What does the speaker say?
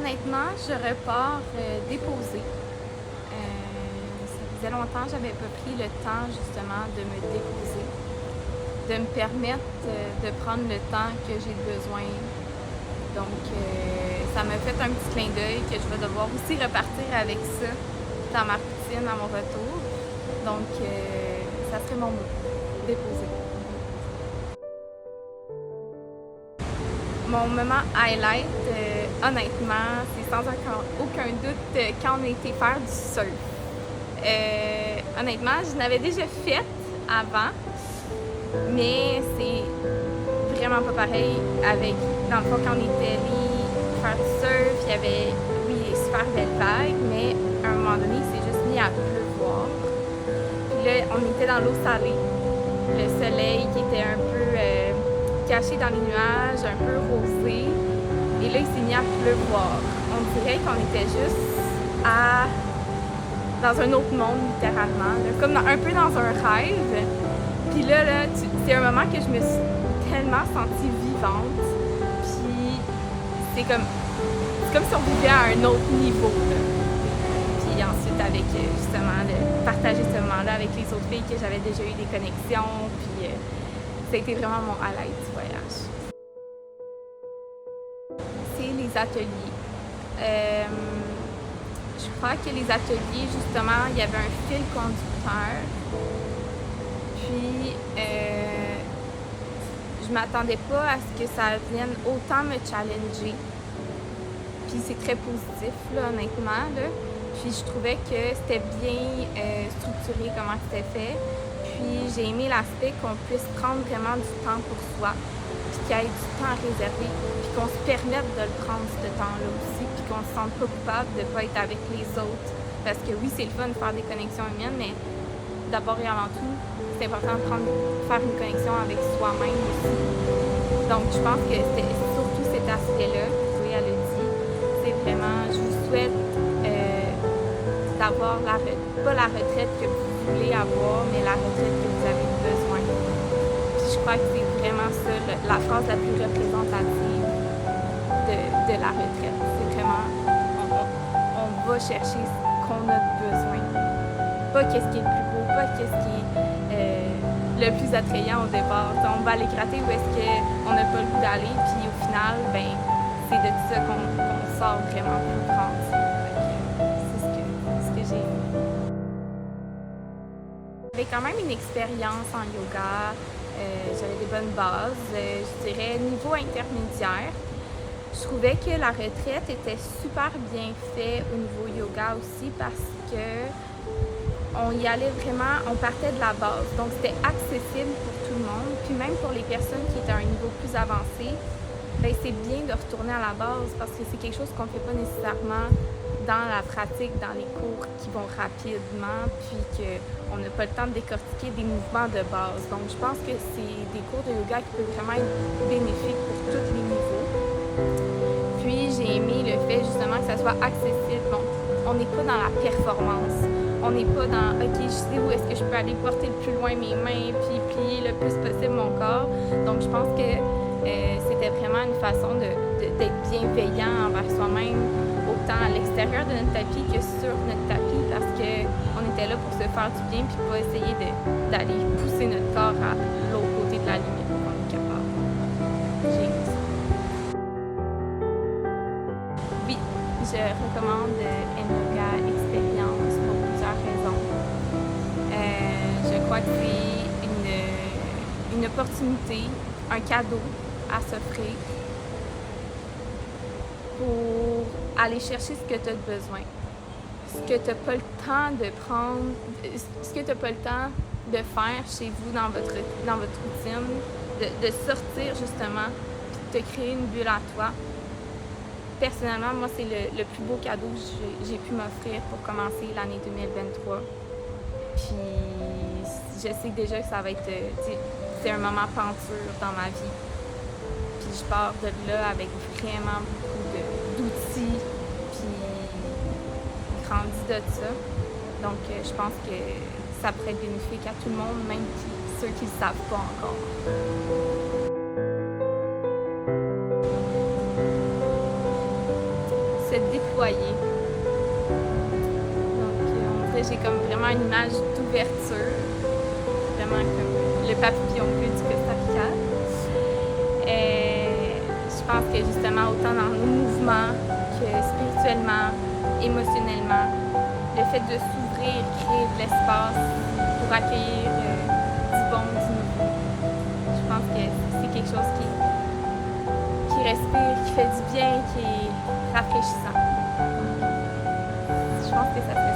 Honnêtement, je repars déposer. Ça faisait longtemps que j'avais pas pris le temps justement de me déposer, de me permettre de prendre le temps que j'ai besoin. Donc, ça m'a fait un petit clin d'œil que je vais devoir aussi repartir avec ça dans ma routine à mon retour. Donc, ça serait mon mot, déposer. Mon moment highlight, honnêtement, c'est sans aucun doute quand on a été faire du surf. Honnêtement, je l'avais déjà fait avant, mais c'est vraiment pas pareil avec, dans le fond, quand on était allé faire du surf, il y avait, oui, des super belles vagues, mais à un moment donné, il s'est juste mis à pleuvoir. Puis là, on était dans l'eau salée, le soleil qui était un peu caché dans les nuages, un peu rosé, et là, il s'est mis à pleuvoir. On dirait qu'on était juste dans un autre monde, littéralement, là, comme un peu dans un rêve. Puis là, c'est un moment que je me suis tellement sentie vivante. Puis c'est comme si on vivait à un autre niveau, là. Puis ensuite, avec justement, partager ce moment-là avec les autres filles que j'avais déjà eu des connexions. Puis ça a été vraiment mon highlight du voyage. C'est les ateliers. Je crois que les ateliers, justement, il y avait un fil conducteur. Puis, je m'attendais pas à ce que ça vienne autant me challenger. Puis c'est très positif, là, honnêtement, là. Puis je trouvais que c'était bien structuré, comment c'était fait. Puis j'ai aimé l'aspect qu'on puisse prendre vraiment du temps pour soi, puis qu'il y ait du temps réservé, puis qu'on se permette de le prendre, ce temps-là aussi, puis qu'on se sente pas coupable de ne pas être avec les autres. Parce que oui, c'est le fun de faire des connexions humaines, mais d'abord et avant tout, c'est important de faire une connexion avec soi-même aussi. Donc je pense que c'était surtout cet aspect-là, oui, elle a dit, c'est vraiment, je vous souhaite d'avoir pas la retraite que vous voulez avoir, mais la retraite que vous avez besoin. Puis je crois que c'est vraiment ça, la phrase la plus représentative de la retraite. C'est vraiment, on va chercher ce qu'on a besoin. Pas qu'est-ce qui est le plus beau, pas qu'est-ce qui est le plus attrayant au départ. On va aller gratter où est-ce qu'on n'a pas le goût d'aller, puis au final, ben, c'est de ça qu'on sort vraiment plus grand. J'avais quand même une expérience en yoga, j'avais des bonnes bases, je dirais niveau intermédiaire. Je trouvais que la retraite était super bien faite au niveau yoga aussi parce que on y allait vraiment, on partait de la base. Donc c'était accessible pour tout le monde. Puis même pour les personnes qui étaient à un niveau plus avancé, ben, c'est bien de retourner à la base parce que c'est quelque chose qu'on ne fait pas nécessairement dans la pratique, dans les cours qui vont rapidement, puis qu'on n'a pas le temps de décortiquer des mouvements de base. Donc je pense que c'est des cours de yoga qui peuvent vraiment être bénéfiques pour tous les niveaux. Puis j'ai aimé le fait justement que ça soit accessible. Donc on n'est pas dans la performance. On n'est pas dans « OK, je sais où est-ce que je peux aller porter le plus loin mes mains, puis plier le plus possible mon corps. » Donc je pense que c'était vraiment une façon d'être bienveillant envers soi-même, autant à l'extérieur de notre tapis que sur notre tapis, parce qu'on était là pour se faire du bien puis pas essayer d'aller pousser notre corps à l'autre côté de la limite qu'on est capable. J'ai aimé ça. Oui, je recommande Yoga Expérience pour plusieurs raisons. Je crois que c'est une opportunité, un cadeau à s'offrir pour aller chercher ce que tu as besoin, ce que tu n'as pas le temps de prendre, ce que tu n'as pas le temps de faire chez vous dans votre routine, de sortir justement, puis de te créer une bulle à toi. Personnellement, moi, c'est le plus beau cadeau que j'ai pu m'offrir pour commencer l'année 2023. Puis je sais déjà que ça va être, c'est un moment peinture dans ma vie. Puis je pars de là avec vraiment beaucoup d'outils, puis grandi de ça. Donc je pense que ça pourrait être bénéfique à tout le monde, même ceux qui ne le savent pas encore. se déployer. Donc, on dirait que j'ai comme vraiment une image d'ouverture, vraiment comme le papillon bleu du Costa Rica. Je pense que justement, autant dans nos mouvements que spirituellement, émotionnellement, le fait de s'ouvrir, créer de l'espace pour accueillir du bon, du nouveau. Je pense que c'est quelque chose qui respire, qui fait du bien, qui est rafraîchissant. Je pense que ça fait